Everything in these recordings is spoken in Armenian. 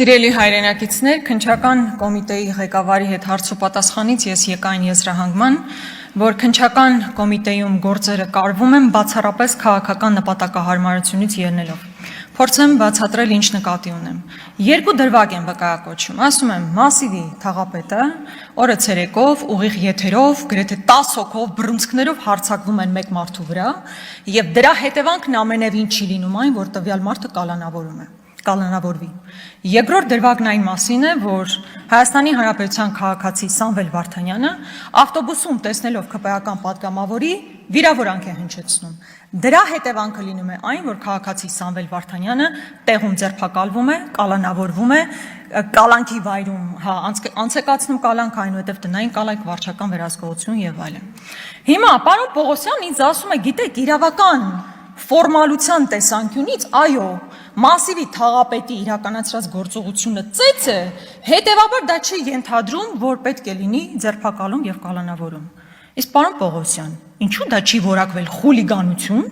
Սիրելի հայրենակիցներ, քննչական կոմիտեի ղեկավարի հետ հարցոպատասխանից ես եկա այն եզրահանգման, որ քննչական կոմիտեում գործերը կարվում են բացառապես քաղաքական նպատակահարմարությունից ելնելով։ Փորձեմ բացատրել ինչ նկատի ունեմ։ Երկու դրվագ եմ վկայակոչում, ասում եմ Մասիվի թաղապետը օրը ցերեկով ուղիղ եթերով գրեթե 10 հոգով բռունցքներով հարձակվում են մեկ մարդու վրա եւ դրա հետևանքն ամենևին չի լինում այն, որ տվյալ մարդը կալանավորվի։ Երկրորդ դրվագն այն մասին է, որ Հայաստանի Հանրապետության քաղաքացի Սամվել Վարդանյանը ավտոբուսում տեսնելով ԿՊԱ-ական պատգամավորի վիրավորանք է հնչեցնում։ Դրա հետևանքը լինում է այն, որ քաղաքացի Սամվել Վարդանյանը տեղում ձերբակալվում է, կալանավորվում է, կալանքի վայրում անցեկացնում կալանք, այնուհետև տնային կալանք, վարչական վերահսկողություն եւ այլն։ Հիմա պարոն Պողոսյանն ինձ ասում է, գիտեք, իրավական ֆորմալության տեսանկյունից, այո, Մասիվի թաղապետի իրականացրած գործողությունը ծեծ է, հետևաբար դա չի ենթադրում, որ պետք է լինի ձերբակալում եւ կալանավորում։ Իսկ պարոն Պողոսյան, ինչու դա չի որակվել խուլիգանություն,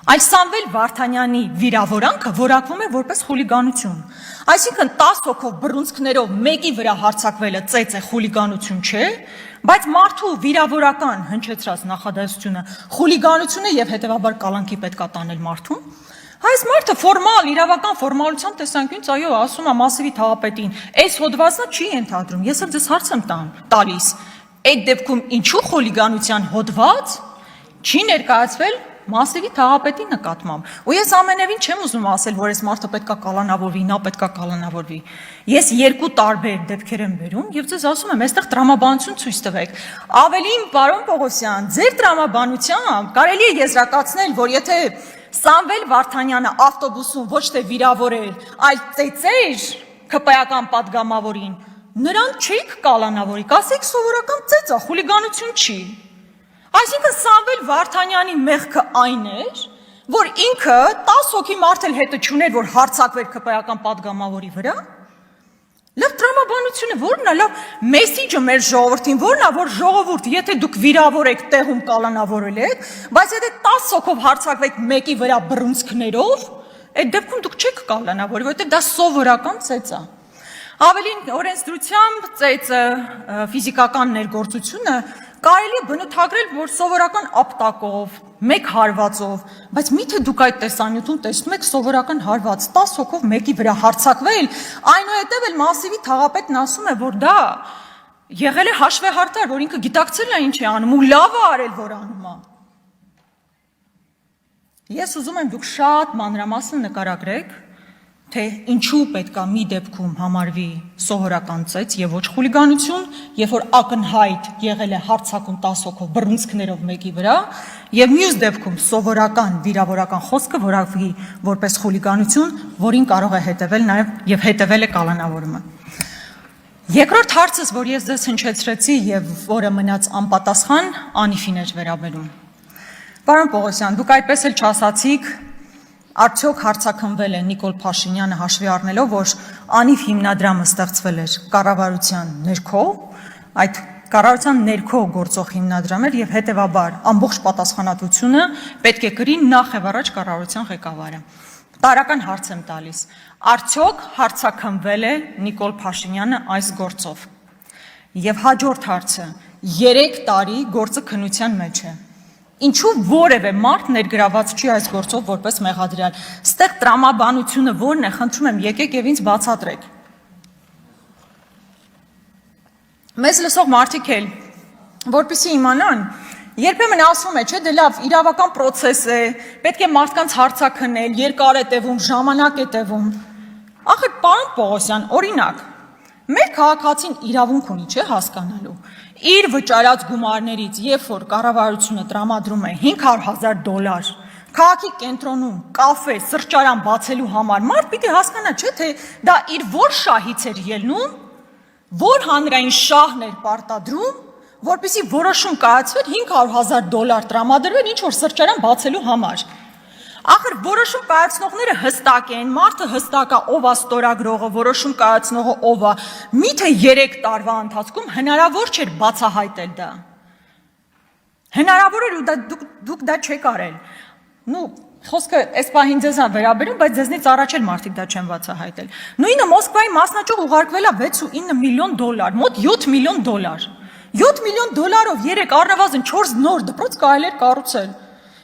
այլ Սամվել Վարդանյանի վիրավորանքը որակվում է որպես խուլիգանություն։ Այսինքն 10 հոգով բռունցքներով մեկի վրա հարձակվելը ծեծ է, խուլիգանություն չէ, բայց մարդու վիրավորական հնչեցրած նախադասությունը խուլիգանություն է եւ հետեւաբար կալանքի պետք է տանել մարդուն։ Այս մարդը ֆորմալ, իրավական ֆորմալության տեսանկյունից այո, ասում է Մասիվի թաղապետին, այս հոդվածը չի ենթադրում, ես էլ ձեզ հարց եմ տալիս, այդ դեպքում ինչու խուլիգանության հոդված չի ներկայացվել Մասիվի թաղապետի նկատմամբ։ Ու ես ամենևին չեմ ուզում ասել, որ այս մարդը պետք է կալանավորվի, նա պետք է կալանավորվի։ Ես երկու տարբեր դեպքեր եմ բերում եւ ձեզ ասում եմ, այստեղ տրամաբանություն ցույց տվեք։ Ավելին, պարոն Պողոսյան, ձեր տրամաբանությամբ կարելի է եզրակացնել, որ եթե Սամվել Վարդանյանը ավտոբուսում ոչ թե վիրավորել, այլ ծեծեր ԿՊԱ-ական պատգամավորին, նրան չէիք կալանավորի, կասեք սովորական ծեծ է, խուլիգանություն չի։ Այսինքն Սամվել Վարդանյանի մեղքը այն էր, որ ինքը 10 հոգի մարդ էլ հետը չուներ, որ հարձակվեր ԿՊԱ-ական պատգամավորի վրա։ Լավ տրամաբանությունը ո՞րն է, լավ մեսիջը մեր ժողովրդին ո՞րն է, որ ժողովուրդ, եթե դուք վիրավոր եք, տեղում կալանավորել եք, բայց եթե 10 հոգով հարձակվեք մեկի վրա բռունցքներով, այդ դեպքում դուք չեք կալանավորի, որովհետև դա սովորական ծեծ է։ Ավելին օրենսդրությամբ ծեծը ֆիզիկական ներգործությունը կարելի է բնութագրել, որ սովորական ապտակով, մեկ հարվածով, բայց միթե դուք այդ տեսանյութում տեսնում եք սովորական հարված 10 հոգով մեկի վրա հարձակվել, այնուհետև էլ Մասիվի թաղապետն ասում է, որ դա եղել է հաշվեհարդար, որ ինքը գիտակցել է ինչ է անում ու լավ է արել, որ անում է։ Ես ուզում եմ դուք շատ մանրամասն նկարագրեք, թե ինչու պետք է մի դեպքում համարվի սովորական ծեծ եւ ոչ խուլիգանություն, երբ որ ակնհայտ եղել է հարձակում 10 հոգով բռունցքներով մեկի վրա, եւ մյուս դեպքում սովորական վիրավորական խոսքը որակվի որպես խուլիգանություն, որին կարող է հետեւել նաեւ եւ հետեւել է կալանավորումը։ Երկրորդ հարցս, որ ես ձեզ հնչեցրեցի եւ որը մնաց անպատասխան, Անիֆին էր վերաբերում։ Պարոն Պողոսյան, դուք այդպես էլ չասացիք, արդյոք հարձակվել է Նիկոլ Փաշինյանը հաշվի առնելով, որ Անիվ հիմնադրամը ստեղծվել էր կառավարության ներքո, այդ կառավարության ներքո գործող հիմնադրամ էր եւ հետեւաբար ամբողջ պատասխանատվությունը պետք է կրի նախ եւ առաջ կառավարության ղեկավարը։ Տարական հարց եմ տալիս. արդյոք հարձակվել է Նիկոլ Փաշինյանը այս գործով։ Եվ հաջորդ հարցը. 3 տարի գործը քննության մեջ է։ Ինչու որևէ մարդ ներգրաված չի այս գործով որպես մեղադրյալ։ Ստեղ տրամաբանությունը ո՞րն է, խնդրում եմ, եկեք եւ ինձ բացատրեք։ Մեզ լսող մարդիկ էլ, որպեսզի իմանան, երբեմն ասում է, չէ, դե լավ, իրավական process է, պետք է մարդկանց հարցաքննել, երկար է տևում, ժամանակ է տևում։ Ախր պարոն Պողոսյան, օրինակ, մեր քաղաքացին իրավունք ունի, չէ, հասկանալու։ Իր վճարած գումարներից, երբ որ կառավարությունը տրամադրում է $500,000 քաղաքի կենտրոնում կաֆե, սրճարան բացելու համար, մարդ պիտի հասկանա, չէ, թե դա իր որ շահից էր ելնում, որ հանրային շահն էր պարտադրում, որպեսզի որոշում կայացվեր $500,000 տրամադրվեր ինչ որ սրճարան բացելու համար։ Ախր որոշում կայացնողները հստակ են, մարդը հստակ է, ով է ստորագրողը, որոշում կայացնողը ով է։ Միթե 3 տարվա ընթացքում հնարավոր չէր բացահայտել դա։ Հնարավոր էր ու դուք դա չեք արել։ Խոսքը այս պահին ձեզ վերաբերում, բայց ձեզնից առաջ էլ մարդիկ դա չեն բացահայտել։ Նույնը Մոսկվայի մասնաճյուղ ուղարկվել է 6.9 միլիոն դոլար, մոտ 7 միլիոն դոլար։ 7 միլիոն դոլարով 3 առնվազն 4 նոր դպրոց կարելի էր կառուցել։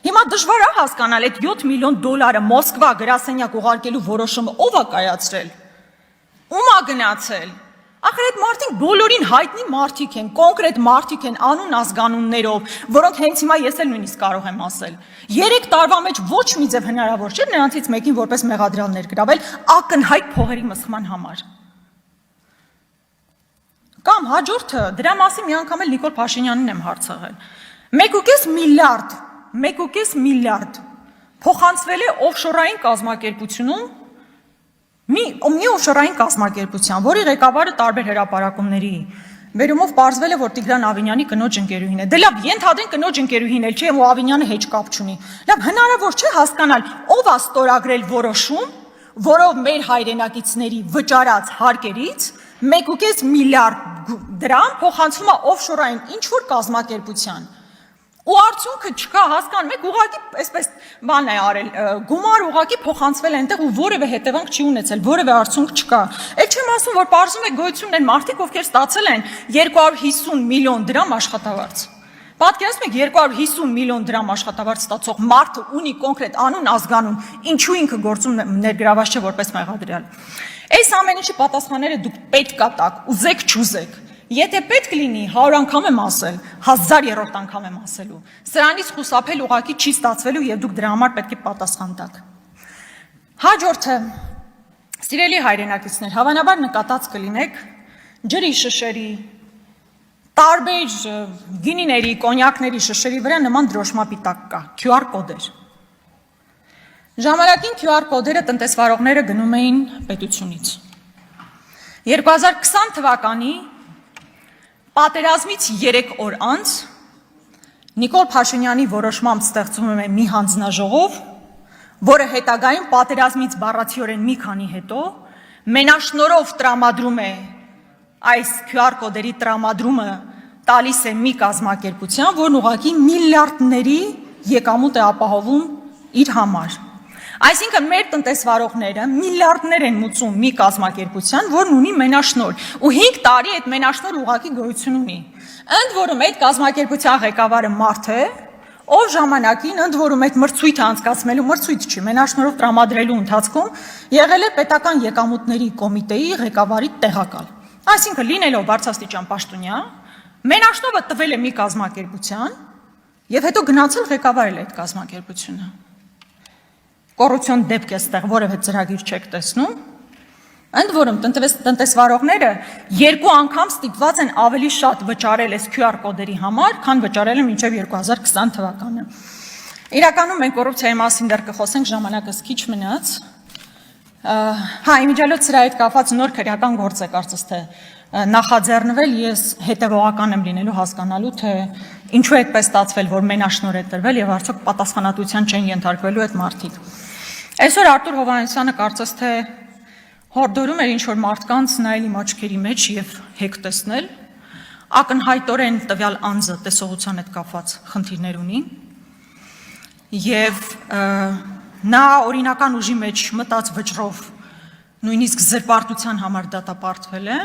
Հիմա դժվար է հասկանալ այդ 7 միլիոն դոլարը Մոսկվա գրասենյակ ուղարկելու որոշումը ով է կայացրել։ Ում է գնացել։ Ախր այդ մարդիկ բոլորին հայտնի մարդիկ են, կոնկրետ մարդիկ են անուն ազգանուններով, որոնք հենց հիմա ես էլ նույնիսկ կարող եմ ասել։ 3 տարվա մեջ ոչ մի ձև հնարավոր չէ նրանցից մեկին որպես մեղադրյալ ներգրավել ակնհայտ փողերի մսխման համար։ Կամ հաջորդը, դրա մասին մի անգամ էլ Նիկոլ Փաշինյանին եմ հարցրել։ 1.5 միլիարդ փոխանցվել է օֆշորային կազմակերպությունում մի օֆշորային կազմակերպության, որի ղեկավարը տարբեր հրապարակումների բերումով պարզվել է, որ Տիգրան Ավինյանի կնոջ ընկերուհին է։ Դե լավ, ենթադրենք կնոջ ընկերուհին էլ չէ, ու Ավինյանը հեչ կապ չունի։ Լավ, հնարավոր չէ հասկանալ ով է ստորագրել որոշում, որով մեր հայրենակիցների վճարած հարկերից 1.5 միլիարդ դրամ փոխանցվում է օֆշորային ինչ-որ կազմակերպության։ Ու արդյունքը չկա, հասկանում եք, ուղղակի այսպես բան է արել, գումար ուղղակի փոխանցվել է այնտեղ ու որևէ հետևանք չի ունեցել, որևէ արդյունք չկա։ Այդ չեմ ասում, որ պարզում է գոյություն ունեն մարդիկ, ովքեր ստացել են 250 միլիոն դրամ աշխատավարձ։ Պատկերացնում եք 250 միլիոն դրամ աշխատավարձ ստացող մարդը ունի կոնկրետ անուն, ազգանուն, ինչու ինքը գործում ներգրաված չէ որպես մեղադրյալ։ Այս ամեն ինչի պատասխանները դուք պետք է տաք, ուզեք չուզեք։ Եթե պետք լինի 100 անգամ եմ ասել, 1000-րդ անգամ եմ ասելու, սրանից խուսափել ուղղակի չի ստացվելու եւ դուք դրա համար պետք է պատասխան տաք։ Հաջորդը, սիրելի հայրենակիցներ, հավանաբար նկատած կլինեք ջրի շշերի, տարբեր գինիների, կոնյակների շշերի վրա նման դրոշմապիտակ կա, QR կոդեր։ Ժամանակին QR կոդերը տնտեսվարողները գնում էին պետությունից։ 2020 թվականի պատերազմից 3 օր անց Նիկոլ Փաշինյանի որոշմամբ ստեղծվում է մի հանձնաժողով, որը հետագայում պատերազմից բառացիորեն մի քանի հետո մենաշնորհով տրամադրում է այս QR կոդերի տրամադրումը տալիս է մի կազմակերպության, որն ուղղակի միլիարդների եկամուտ է ապահովում իր համար։ Այսինքն մեր տնտեսվարողները միլիարդներ են մուծում մի կազմակերպության, որն ունի մենաշնորհ, ու 5 տարի այդ մենաշնորհը ուղղակի գոյություն ունի։ Ընդ որում այդ կազմակերպության ղեկավարը մարդ է, ով ժամանակին ընդ որում այդ մրցույթը անցկացնելու մրցույթ չի, մենաշնորհով տրամադրելու ընթացքում եղել է պետական եկամուտների կոմիտեի ղեկավարի տեղակալ։ Այսինքն լինելով բարձրաստիճան պաշտոնյա, մենաշնորհը տվել է մի կազմակերպության եւ հետո գնացել ղեկավարել այդ կազմակերպությունը։ Կոռուպցիոն դեպք է ստեղ, որևէ ծրագիր չեք տեսնում, ընդ որում տնտեսվարողները 2 անգամ ստիպված են ավելի շատ վճարել այս QR կոդերի համար, քան վճարել են մինչև 2020 թվականը։ Իրականում մենք կոռուպցիայի մասին դեռ կխոսենք, ժամանակս քիչ մնաց։ Իմիջիալոց սրա հետ կապված նոր քրեական գործ է կարծես թե նախաձեռնվել, ես հետևողական եմ լինելու հասկանալու, թե ինչու է այդպես ստացվել, որ մենաշնորհ է տրվել եւ արդյոք պատասխանատվության չեն ենթարկվելու այդ մարդիկ։ Այսօր Արտուր Հովհաննիսյանը կարծես թե հորդորում էր ինչ-որ մարդկանց նայել իմ աչքերի մեջ եւ հեկ տեսնել, ակնհայտորեն տվյալ անձը տեսողության հետ կապված խնդիրներ ունի եւ նա օրինական ուժի մեջ մտած վճռով նույնիսկ զրպարտության համար դատապարտվել է,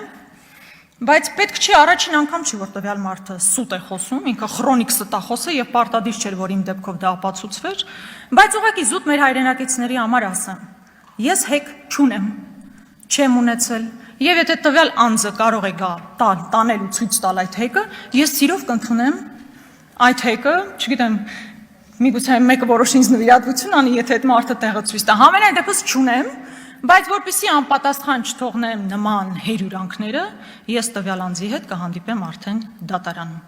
բայց պետք չի առաջին անգամ չի, որ տվյալ մարդը սուտ է խոսում, ինքը քրոնիկ ստախոս է եւ պարտադիր չէր, որ իմ դեպքով դա ապացուցվեր, բայց ուղղակի զուտ մեր հայրենակիցների համար ասեմ, ես հեկ չունեմ, չեմ ունեցել, եւ եթե տվյալ անձը կարող է գա տանել ու ցույց տալ այդ հեկը, ես սիրով կընդունեմ այդ հեկը, չգիտեմ, միգուցե մեկը որոշ ինձ նվիրատվություն անի, եթե այդ մարդը տեղը ցույց տա, համենայն դեպս չունեմ, բայց որպեսզի անպատասխան չթողնեմ նման հերյուրանքները, ես տվյալ անձի հետ կհանդիպեմ արդեն դատարանում։